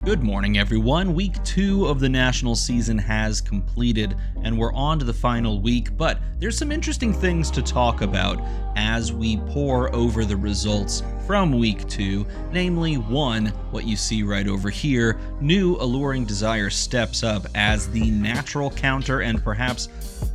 Good morning, everyone. Week 2 of the national season has completed, and we're on to the final week, but there's some interesting things to talk about as we pore over the results from Week 2, namely, 1, what you see right over here, new Alluring Desire steps up as the natural counter and perhaps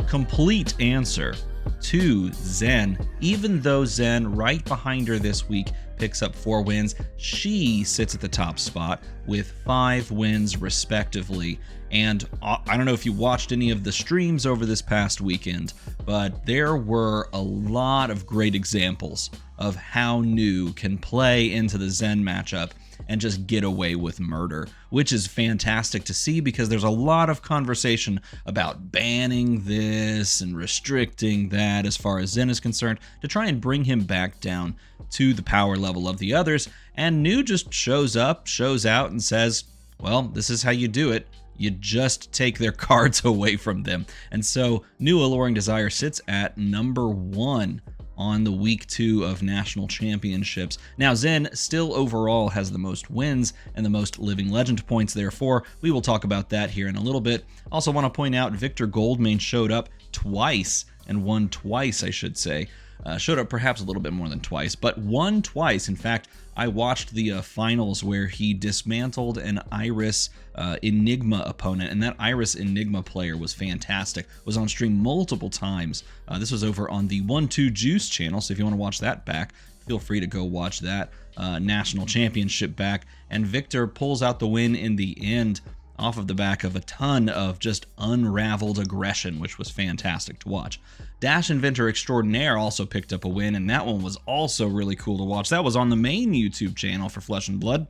complete answer to Zen. Even though Zen, right behind her this week, picks up 4 wins, she sits at the top spot with 5 wins respectively. And I don't know if you watched any of the streams over this past weekend, but there were a lot of great examples of how Nu can play into the Zen matchup and just get away with murder, which is fantastic to see because there's a lot of conversation about banning this and restricting that as far as Zen is concerned to try and bring him back down to the power level of the others. And Nu just shows up, shows out, and says, well, this is how you do it. You just take their cards away from them. And so Nu Alluring Desire sits at number 1 on the week 2 of national championships. Now, Zen still overall has the most wins and the most living legend points, therefore we will talk about that here in a little bit. Also want to point out Victor Goldmain showed up twice, and won twice, I should say. Showed up perhaps a little bit more than twice, but won twice. In fact, I watched the finals where he dismantled an Iris Enigma opponent, and that Iris Enigma player was fantastic. Was on stream multiple times. This was over on the 1-2 Juice channel, so if you want to watch that back, feel free to go watch that national championship back. And Victor pulls out the win in the end off of the back of a ton of just unraveled aggression, which was fantastic to watch. Dash Inventor Extraordinaire also picked up a win, and that one was also really cool to watch. That was on the main YouTube channel for Flesh and Blood.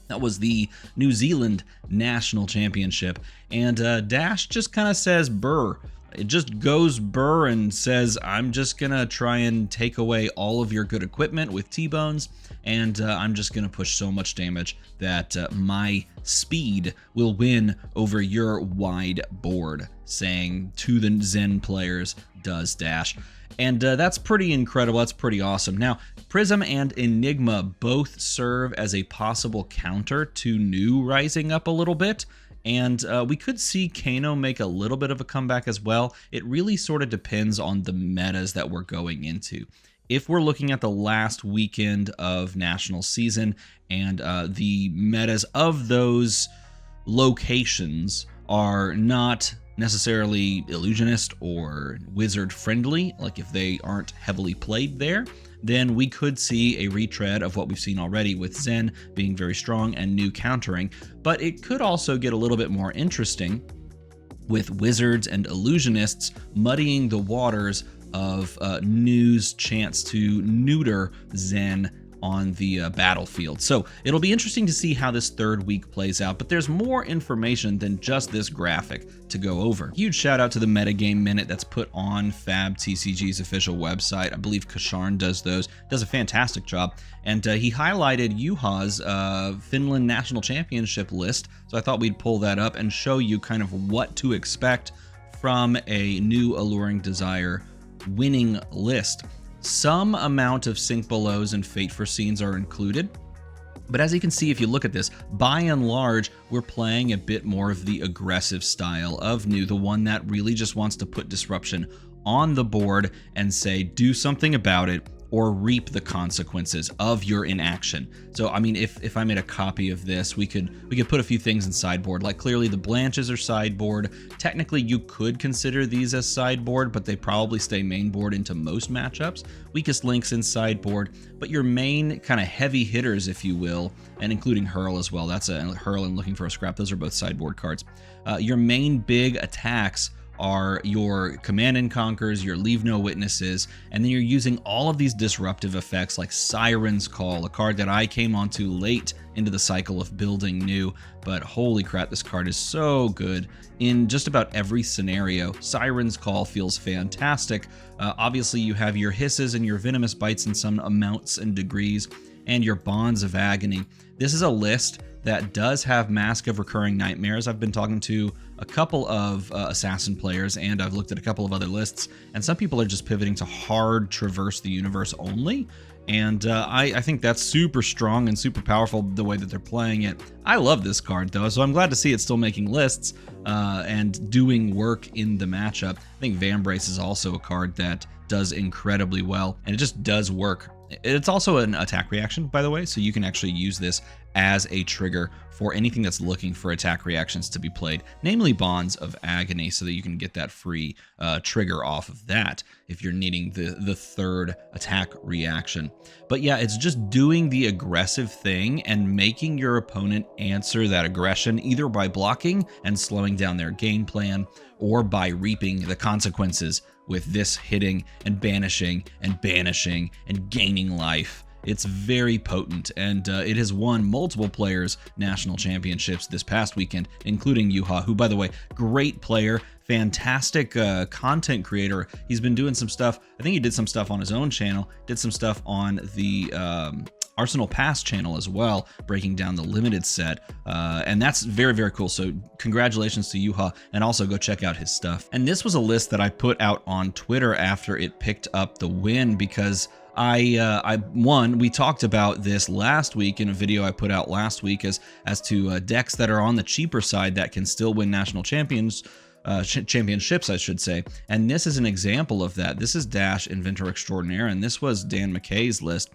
That was the New Zealand National Championship, and Dash just kind of says burr. It just goes burr and says, I'm just gonna try and take away all of your good equipment with T-Bones, and I'm just gonna push so much damage that my speed will win over your wide board, saying to the Zen players, does Dash. And that's pretty incredible. That's pretty awesome. Now, Prism and Enigma both serve as a possible counter to Nu rising up a little bit. And we could see Kano make a little bit of a comeback as well. It really sort of depends on the metas that we're going into. If we're looking at the last weekend of national season and the metas of those locations are not necessarily illusionist or wizard friendly, like if they aren't heavily played there, then we could see a retread of what we've seen already with Zen being very strong and Nu countering. But it could also get a little bit more interesting with wizards and illusionists muddying the waters of Nu's chance to neuter Zen on the battlefield. So it'll be interesting to see how this third week plays out, but there's more information than just this graphic to go over. Huge shout out to the Metagame Minute that's put on Fab TCG's official website. I believe Kasharn does those, does a fantastic job. And he highlighted Juha's Finland National Championship list, so I thought we'd pull that up and show you kind of what to expect from a Nu Alluring Desire winning list. Some amount of Sync Belows and Fate Foreseens are included, but as you can see if you look at this, by and large, we're playing a bit more of the aggressive style of Nu, the one that really just wants to put disruption on the board and say, do something about it, or reap the consequences of your inaction. So, I mean, if I made a copy of this, we could put a few things in sideboard. Like clearly the Blanches are sideboard. Technically, you could consider these as sideboard, but they probably stay mainboard into most matchups. Weakest Links in sideboard, but your main kind of heavy hitters, if you will, and including Hurl as well. That's a Hurl and Looking for a Scrap. Those are both sideboard cards. Your main big attacks are your Command and Conquers, your Leave No Witnesses, and then you're using all of these disruptive effects like Siren's Call, a card that I came onto late into the cycle of building Nu, but holy crap, this card is so good in just about every scenario. Siren's Call feels fantastic. Obviously, you have your Hisses and your Venomous Bites in some amounts and degrees, and your Bonds of Agony. This is a list that does have Mask of Recurring Nightmares. I've been talking to a couple of assassin players, and I've looked at a couple of other lists, and some people are just pivoting to hard traverse the universe only. And I think that's super strong and super powerful the way that they're playing it. I love this card though, so I'm glad to see it still making lists and doing work in the matchup. I think Vambrace is also a card that does incredibly well, and it just does work. It's also an attack reaction, by the way, so you can actually use this as a trigger for anything that's looking for attack reactions to be played, namely Bonds of Agony, so that you can get that free trigger off of that if you're needing the third attack reaction. But yeah, it's just doing the aggressive thing and making your opponent answer that aggression either by blocking and slowing down their game plan, or by reaping the consequences with this hitting and banishing and banishing and gaining life. It's very potent, and it has won multiple players' national championships this past weekend, including Yuha, who, by the way, great player, fantastic content creator. He's been doing some stuff. I think he did some stuff on his own channel, did some stuff on the Arsenal Pass channel as well, breaking down the limited set, and that's very, very cool. So congratulations to Yuha, and also go check out his stuff. And this was a list that I put out on Twitter after it picked up the win, because we talked about this last week in a video I put out last week as to decks that are on the cheaper side that can still win national championships, I should say. And this is an example of that. This is Dash Inventor Extraordinaire, and this was Dan McKay's list,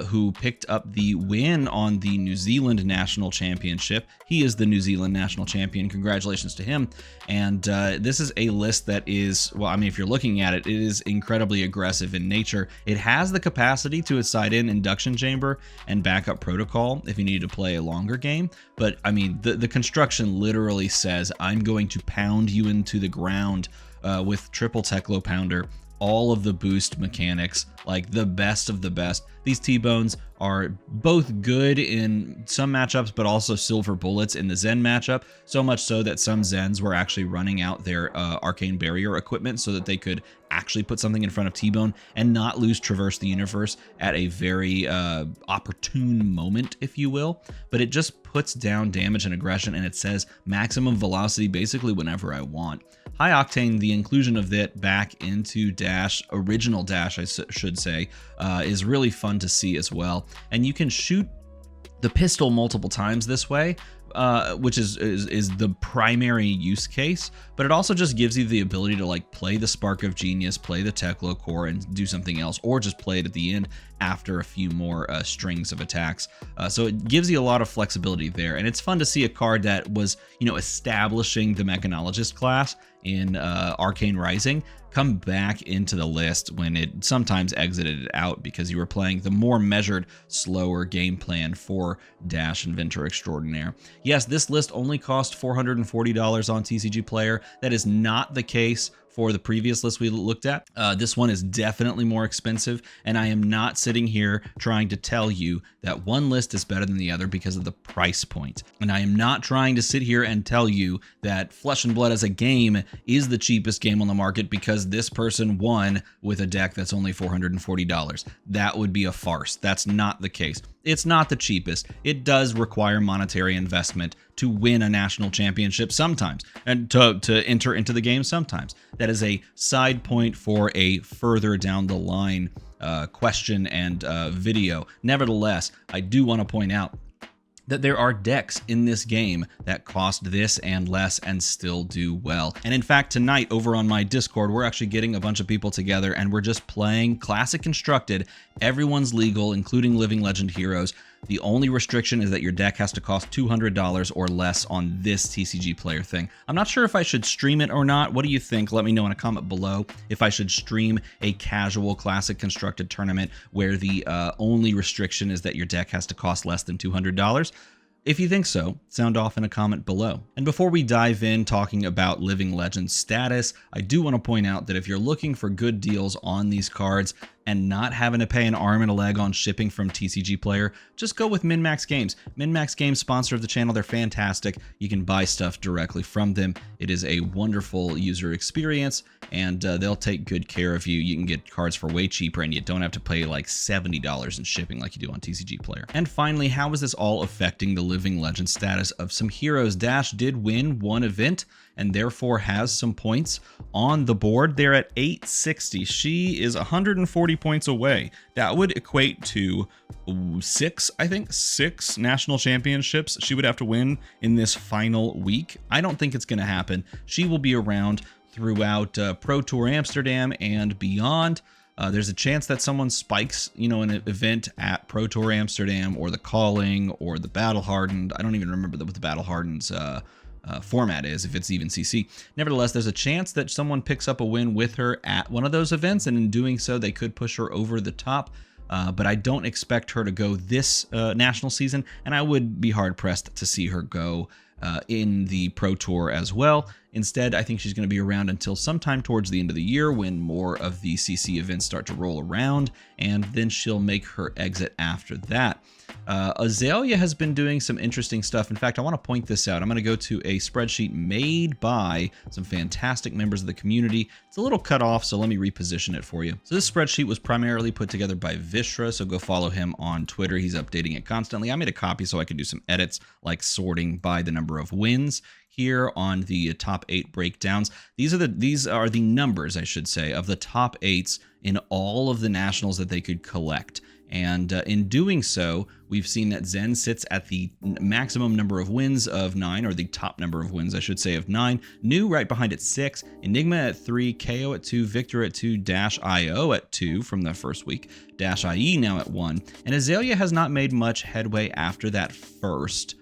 who picked up the win on the New Zealand National Championship. He is the New Zealand National Champion. Congratulations to him. And this is a list that is, well, I mean, if you're looking at it, it is incredibly aggressive in nature. It has the capacity to side in Induction Chamber and Backup Protocol if you need to play a longer game. But I mean, the construction literally says, I'm going to pound you into the ground with triple Teklo Pounder, all of the boost mechanics, like the best of the best. These T-Bones are both good in some matchups, but also silver bullets in the Zen matchup, so much so that some Zens were actually running out their Arcane Barrier equipment so that they could actually put something in front of T-Bone and not lose Traverse the Universe at a very opportune moment, if you will. But it just puts down damage and aggression, and it says maximum velocity basically whenever I want. High Octane, the inclusion of it back into Dash, original Dash I should say, is really fun to see as well. And you can shoot the pistol multiple times this way, which is the primary use case, but it also just gives you the ability to like play the Spark of Genius, play the Teklo Core, and do something else, or just play it at the end after a few more strings of attacks. So it gives you a lot of flexibility there, and it's fun to see a card that was, you know, establishing the Mechanologist class in Arcane Rising come back into the list when it sometimes exited it out because you were playing the more measured, slower game plan for Dash Inventor Extraordinaire. Yes, this list only cost $440 on TCG Player. That is not the case for the previous list we looked at. This one is definitely more expensive, and I am not sitting here trying to tell you that one list is better than the other because of the price point. And I am not trying to sit here and tell you that Flesh and Blood as a game is the cheapest game on the market because this person won with a deck that's only $440. That would be a farce. That's not the case. It's not the cheapest. It does require monetary investment to win a national championship sometimes, and to enter into the game sometimes. That is a side point for a further down the line question and video. Nevertheless, I do want to point out that there are decks in this game that cost this and less and still do well. And in fact, tonight over on my Discord, we're actually getting a bunch of people together and we're just playing Classic Constructed. Everyone's legal, including Living Legend Heroes. The only restriction is that your deck has to cost $200 or less on this TCG Player thing. I'm not sure if I should stream it or not. What do you think? Let me know in a comment below if I should stream a casual Classic Constructed tournament where the only restriction is that your deck has to cost less than $200. If you think so, sound off in a comment below. And before we dive in talking about Living Legends status, I do want to point out that if you're looking for good deals on these cards, and not having to pay an arm and a leg on shipping from TCG Player, just go with MinMax Games. MinMax Games, sponsor of the channel, they're fantastic. You can buy stuff directly from them. It is a wonderful user experience, and they'll take good care of you. You can get cards for way cheaper, and you don't have to pay like $70 in shipping like you do on TCG Player. And finally, how is this all affecting the Living Legend status of some heroes? Dash did win one event and therefore has some points on the board. They're at 860. She is 140 points away. That would equate to six national championships she would have to win in this final week. I don't think it's going to happen. She will be around throughout Pro Tour Amsterdam and beyond. There's a chance that someone spikes, an event at Pro Tour Amsterdam or the Calling or the Battle Hardened. I don't even remember what the Battle Hardened's format is, if it's even CC. Nevertheless, there's a chance that someone picks up a win with her at one of those events, and in doing so, they could push her over the top. But I don't expect her to go this national season, and I would be hard-pressed to see her go in the Pro Tour as well. Instead, I think she's going to be around until sometime towards the end of the year when more of the CC events start to roll around, and then she'll make her exit after that. Azalea has been doing some interesting stuff. In fact, I want to point this out. I'm going to go to a spreadsheet made by some fantastic members of the community. It's a little cut off, so let me reposition it for you. So this spreadsheet was primarily put together by Vishra, so go follow him on Twitter. He's updating it constantly. I made a copy so I could do some edits, like sorting by the number of wins here on the top 8 breakdowns. These are the numbers, I should say, of the top 8s in all of the nationals that they could collect. And in doing so, we've seen that Zen sits at the maximum number of wins of 9, or the top number of wins, I should say, of 9. New right behind at 6, Enigma at 3, KO at 2, Victor at 2, Dash IO at 2 from the first week, Dash IE now at 1. And Azalea has not made much headway after that first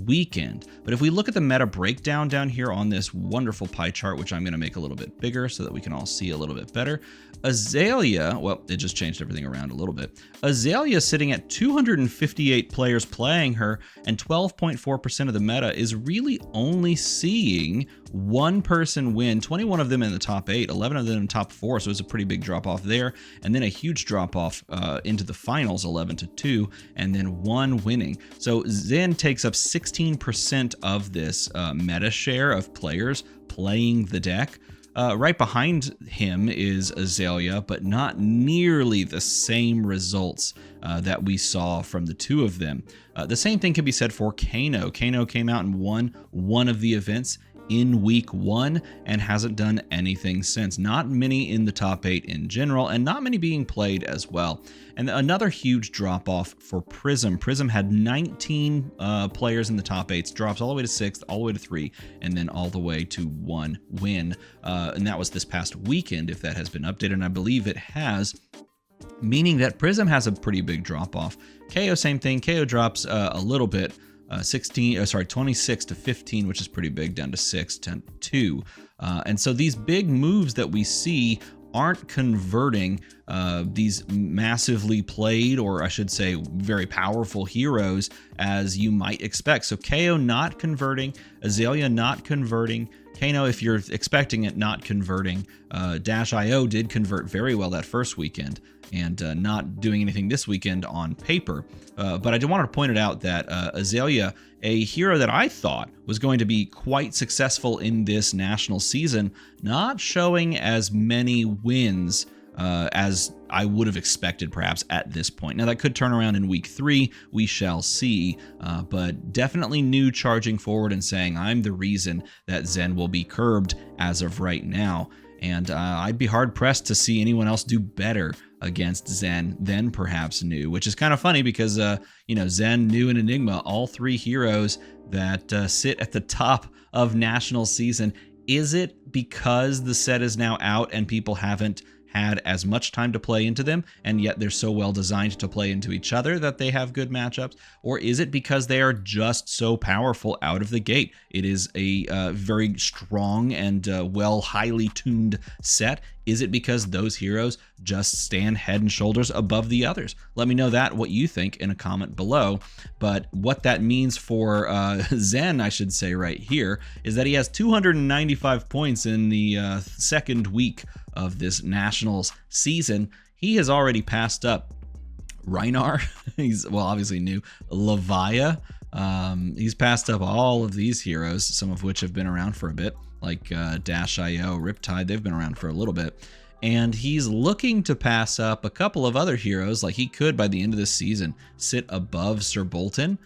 weekend. But if we look at the meta breakdown down here on this wonderful pie chart, which I'm going to make a little bit bigger so that we can all see a little bit better, Azalea, well, it just changed everything around a little bit. Azalea sitting at 258 players playing her, and 12.4% of the meta is really only seeing one person win, 21 of them in the top 8, 11 of them in the top 4, so it's a pretty big drop off there, and then a huge drop off into the finals, 11-2, and then one winning. So Zen takes up 16% of this meta share of players playing the deck. Right behind him is Azalea, but not nearly the same results that we saw from the two of them. The same thing can be said for Kano. Kano came out and won one of the events in week 1 and hasn't done anything since. Not many in the top 8 in general, and not many being played as well. And another huge drop off for Prism. Prism had 19 players in the top 8s, drops all the way to 6th, all the way to 3, and then all the way to 1 win. And that was this past weekend, if that has been updated, and I believe it has, meaning that Prism has a pretty big drop off. KO, same thing. KO drops a little bit. 26 to 15, which is pretty big, down to 6, 10 to 2. And so these big moves that we see aren't converting these massively played, or I should say very powerful heroes as you might expect. So KO not converting, Azalea not converting, Kano, if you're expecting it, not converting. Dash IO did convert very well that first weekend, and not doing anything this weekend on paper. But I did want to point it out that Azalea, a hero that I thought was going to be quite successful in this national season, not showing as many wins as I would have expected perhaps at this point. Now that could turn around in week 3, we shall see, but definitely new charging forward and saying I'm the reason that Zen will be curbed as of right now. And I'd be hard pressed to see anyone else do better against Zen than perhaps New, which is kind of funny because, Zen, New, and Enigma, all 3 heroes that sit at the top of national season. Is it because the set is now out and people haven't had as much time to play into them, and yet they're so well designed to play into each other that they have good matchups? Or is it because they are just so powerful out of the gate? It is a very strong and highly tuned set. Is it because those heroes just stand head and shoulders above the others? Let me know what you think in a comment below. But what that means for Zen, I should say right here, is that he has 295 points in the second week of this Nationals season. he has already passed up Reinar. He's, well, obviously new. Levia. He's passed up all of these heroes, some of which have been around for a bit, like Dash.io, Riptide. They've been around for a little bit. And he's looking to pass up a couple of other heroes. Like, he could, by the end of this season, sit above Sir Bolton.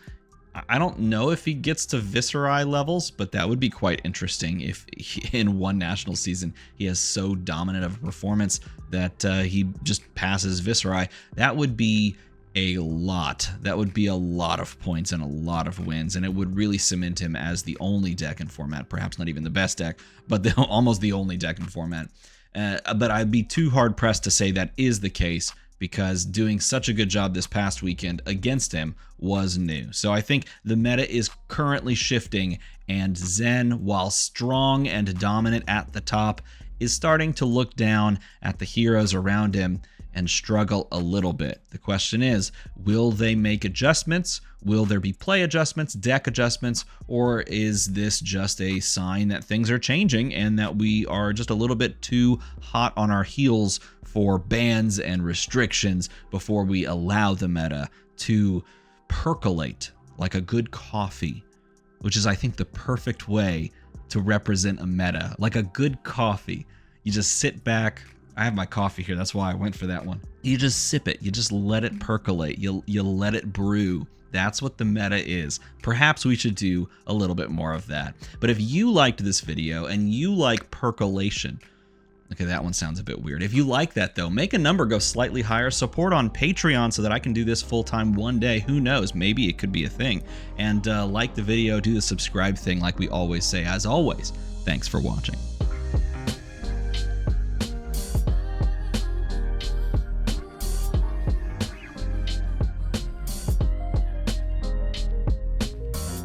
I don't know if he gets to Viserai levels, but that would be quite interesting if in one national season he has so dominant of a performance that he just passes Viserai. That would be a lot. That would be a lot of points and a lot of wins, and it would really cement him as the only deck in format. Perhaps not even the best deck, but almost the only deck in format. But I'd be too hard-pressed to say that is the case, because doing such a good job this past weekend against him was new. So I think the meta is currently shifting, and Zen, while strong and dominant at the top, is starting to look down at the heroes around him and struggle a little bit. The question is, will they make adjustments? Will there be play adjustments, deck adjustments, or is this just a sign that things are changing and that we are just a little bit too hot on our heels for bans and restrictions before we allow the meta to percolate like a good coffee, which is, I think, the perfect way to represent a meta. Like a good coffee. You just sit back. I have my coffee here. That's why I went for that one. You just sip it. You just let it percolate. You let it brew. That's what the meta is. Perhaps we should do a little bit more of that. But if you liked this video and you like percolation, okay, that one sounds a bit weird. If you like that, though, make a number go slightly higher. Support on Patreon so that I can do this full-time one day. Who knows? Maybe it could be a thing. And like the video, do the subscribe thing like we always say. As always, thanks for watching.